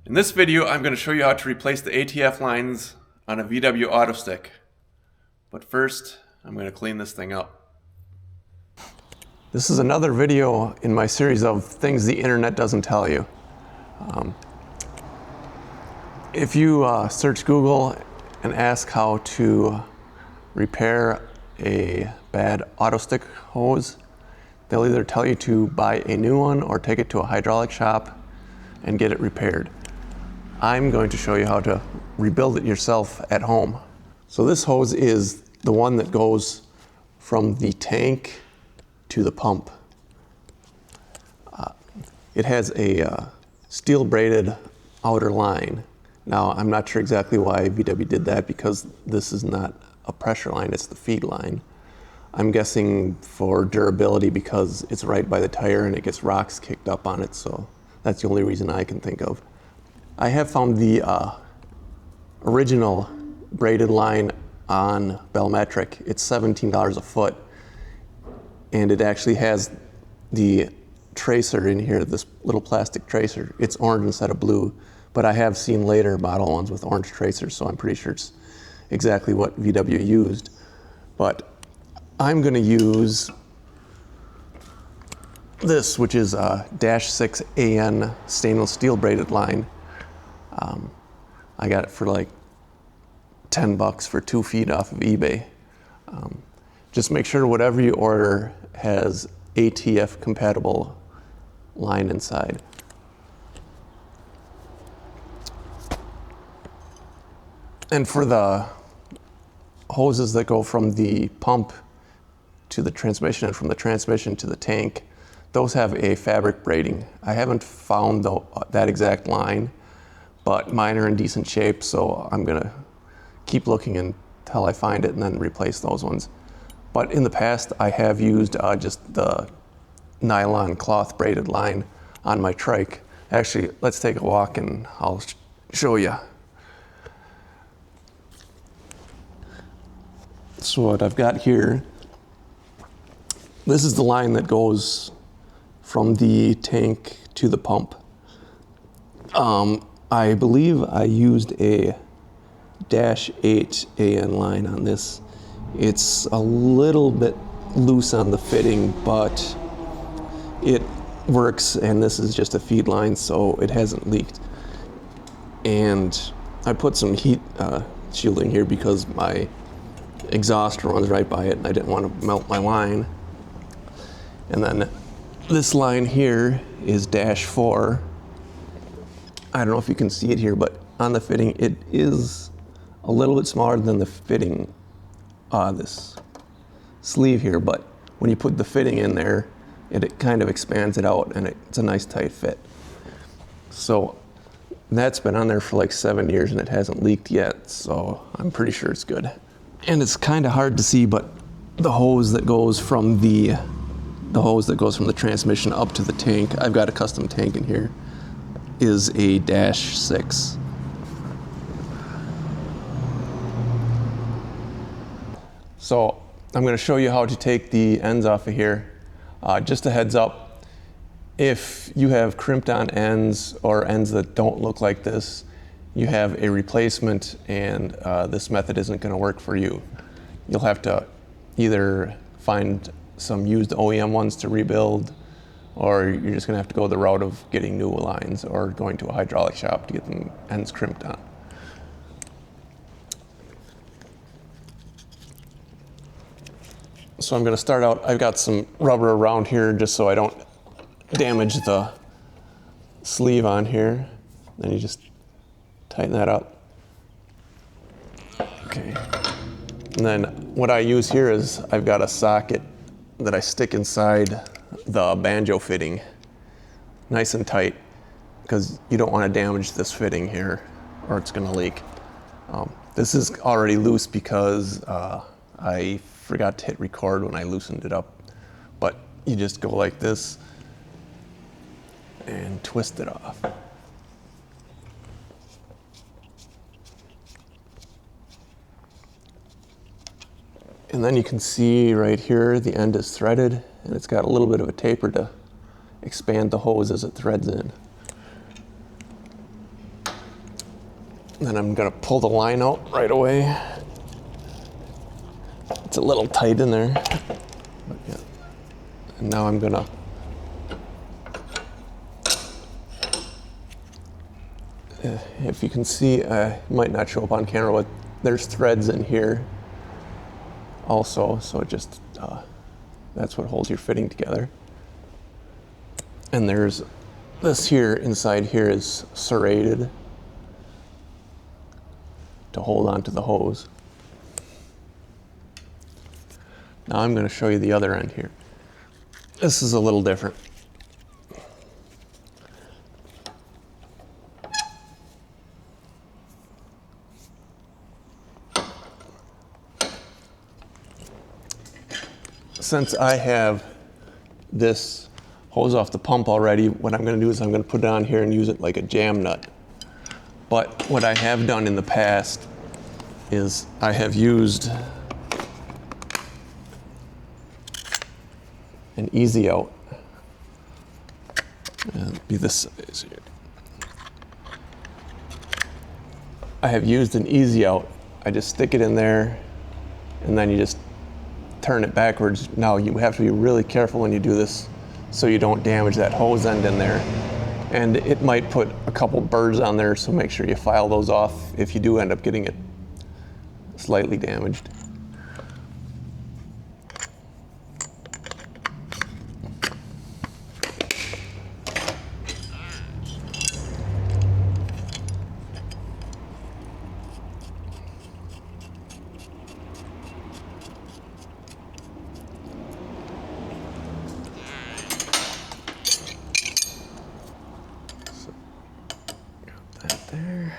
In this video, I'm going to show you how to replace the ATF lines on a VW Autostick. But first, I'm going to clean this thing up. This is another video in my series of things the internet doesn't tell you. If you search Google and ask how to repair a bad Autostick hose, they'll either tell you to buy a new one or take it to a hydraulic shop and get it repaired. I'm going to show you how to rebuild it yourself at home. So this hose is the one that goes from the tank to the pump. It has a steel braided outer line. Now, I'm not sure exactly why VW did that because this is not a pressure line, it's the feed line. I'm guessing for durability because it's right by the tire and it gets rocks kicked up on it, so that's the only reason I can think of. I have found the original braided line on Bellmetric. It's $17 a foot, and it actually has the tracer in here, this little plastic tracer. It's orange instead of blue, but I have seen later model ones with orange tracers, so I'm pretty sure it's exactly what VW used. But I'm gonna use this, which is a -6 AN stainless steel braided line. I got it for like 10 bucks for 2 feet off of eBay. Just make sure whatever you order has ATF compatible line inside. And for the hoses that go from the pump to the transmission and from the transmission to the tank, those have a fabric braiding. I haven't found that exact line, but mine are in decent shape, so I'm gonna keep looking until I find it and then replace those ones. But in the past, I have used just the nylon cloth braided line on my Trike. Actually, let's take a walk and I'll show you. So what I've got here, this is the line that goes from the tank to the pump. I believe I used a -8 AN line on this. It's a little bit loose on the fitting, but it works, and this is just a feed line, so it hasn't leaked. And I put some heat shielding here because my exhaust runs right by it and I didn't want to melt my line. And then this line here is -4. I don't know if you can see it here, but on the fitting, it is a little bit smaller than the fitting, this sleeve here, but when you put the fitting in there, it kind of expands it out and it's a nice tight fit. So that's been on there for like 7 years and it hasn't leaked yet, so I'm pretty sure it's good. And it's kind of hard to see, but the hose that goes from the transmission up to the tank, I've got a custom tank in here, is a -6. So I'm going to show you how to take the ends off of here. Just a heads up, if you have crimped on ends or ends that don't look like this, you have a replacement and this method isn't going to work for you. You'll have to either find some used OEM ones to rebuild, or you're just going to have to go the route of getting new lines or going to a hydraulic shop to get the ends crimped on. So I'm going to start out, I've got some rubber around here just so I don't damage the sleeve on here. Then you just tighten that up. Okay. And then what I use here is I've got a socket that I stick inside the Banjo fitting, nice and tight, because you don't want to damage this fitting here or it's going to leak. This is already loose because I forgot to hit record when I loosened it up, but you just go like this and twist it off. And then you can see right here the end is threaded and it's got a little bit of a taper to expand the hose as it threads in. Then I'm gonna pull the line out right away. It's a little tight in there. But yeah. And now I'm gonna if you can see, it might not show up on camera, but there's threads in here also, so it just, that's what holds your fitting together. And there's this here, inside here is serrated to hold onto the hose. Now I'm going to show you the other end here. This is a little different. Since I have this hose off the pump already, what I'm going to do is I'm going to put it on here and use it like a jam nut. But what I have done in the past is I have used an easy out. Be this size here. I have used an easy out. I just stick it in there and then you just turn it backwards. Now you have to be really careful when you do this so you don't damage that hose end in there. And it might put a couple burrs on there, so make sure you file those off if you do end up getting it slightly damaged. There.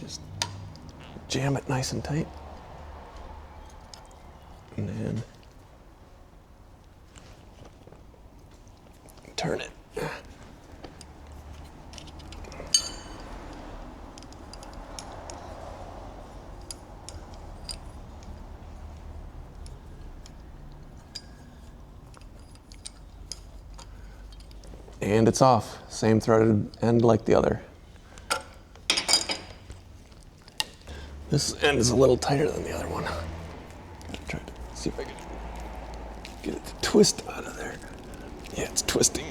Just jam it nice and tight. And then turn it. And it's off. Same threaded end like the other. This end is a little tighter than the other one. Gotta try to see if I can get it to twist out of there. Yeah, it's twisting.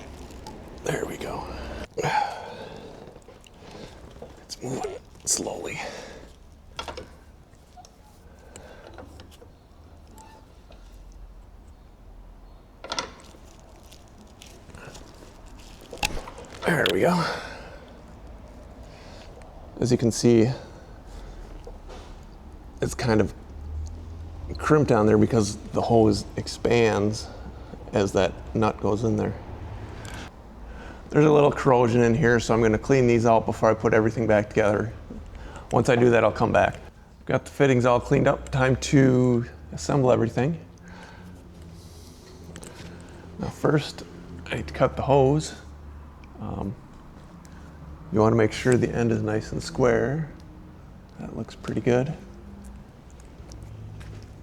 There we go. It's moving slowly. There we go. As you can see, it's kind of crimped down there because the hose expands as that nut goes in there. There's a little corrosion in here, so I'm going to clean these out before I put everything back together. Once I do that, I'll come back. Got the fittings all cleaned up. Time to assemble everything. Now first, I cut the hose. You want to make sure the end is nice and square. That looks pretty good.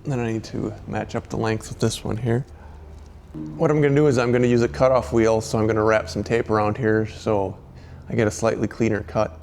Then I need to match up the length with this one here. What I'm going to do is I'm going to use a cutoff wheel, so I'm going to wrap some tape around here so I get a slightly cleaner cut.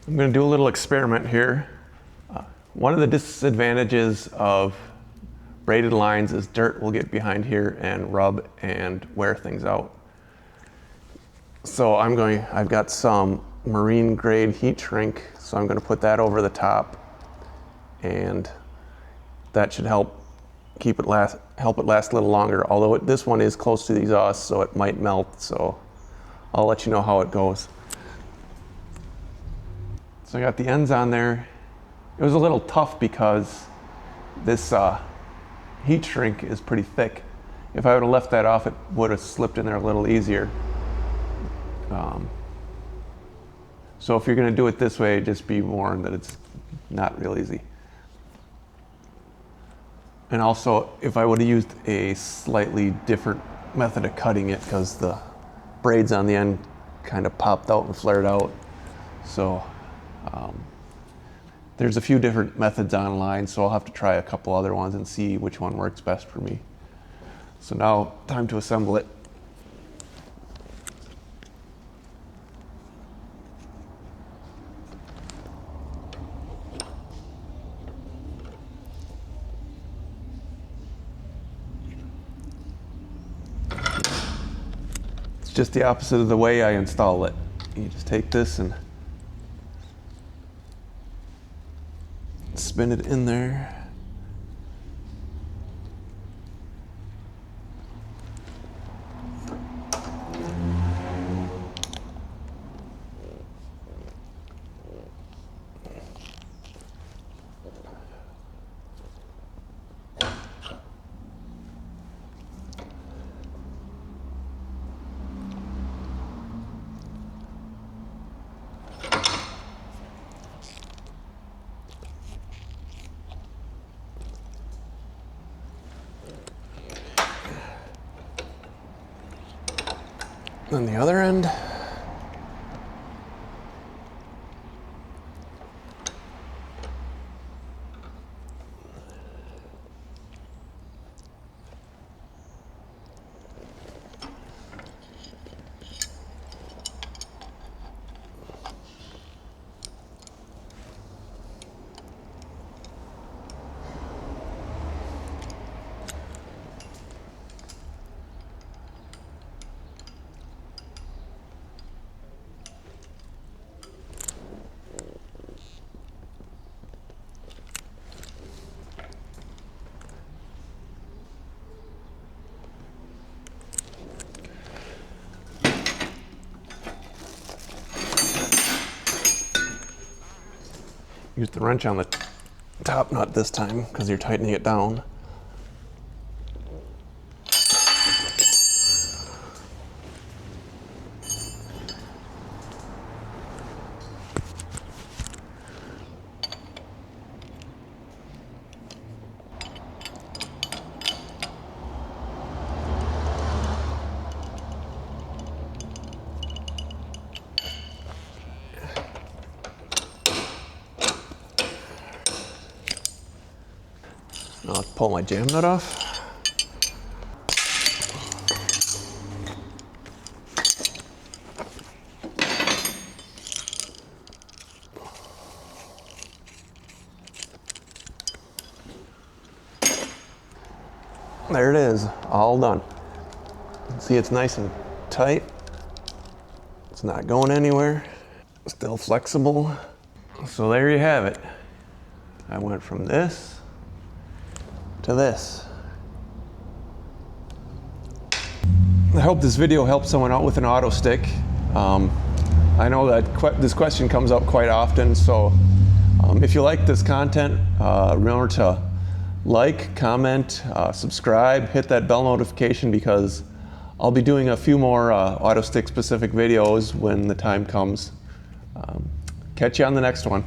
I'm going to do a little experiment here. One of the disadvantages of braided lines is dirt will get behind here and rub and wear things out. So I've got some marine grade heat shrink, so I'm going to put that over the top, and that should help it last a little longer. Although this one is close to the exhaust, so it might melt. So I'll let you know how it goes. So I got the ends on there. It was a little tough because this heat shrink is pretty thick. If I would have left that off, it would have slipped in there a little easier. So if you're going to do it this way, just be warned that it's not real easy. And also, if I would have used a slightly different method of cutting it, because the braids on the end kind of popped out and flared out. So there's a few different methods online, so I'll have to try a couple other ones and see which one works best for me. So now, time to assemble it. It's just the opposite of the way I install it. You just take this and spin it in there. On the other end, use the wrench on the top nut this time because you're tightening it down. Now let's pull my jam nut off. There it is, all done. See, it's nice and tight. It's not going anywhere. Still flexible. So there you have it. I went from this to this. I hope this video helped someone out with an Autostick. I know that this question comes up quite often, so if you like this content, remember to like, comment, subscribe, hit that bell notification because I'll be doing a few more Autostick specific videos when the time comes. Catch you on the next one.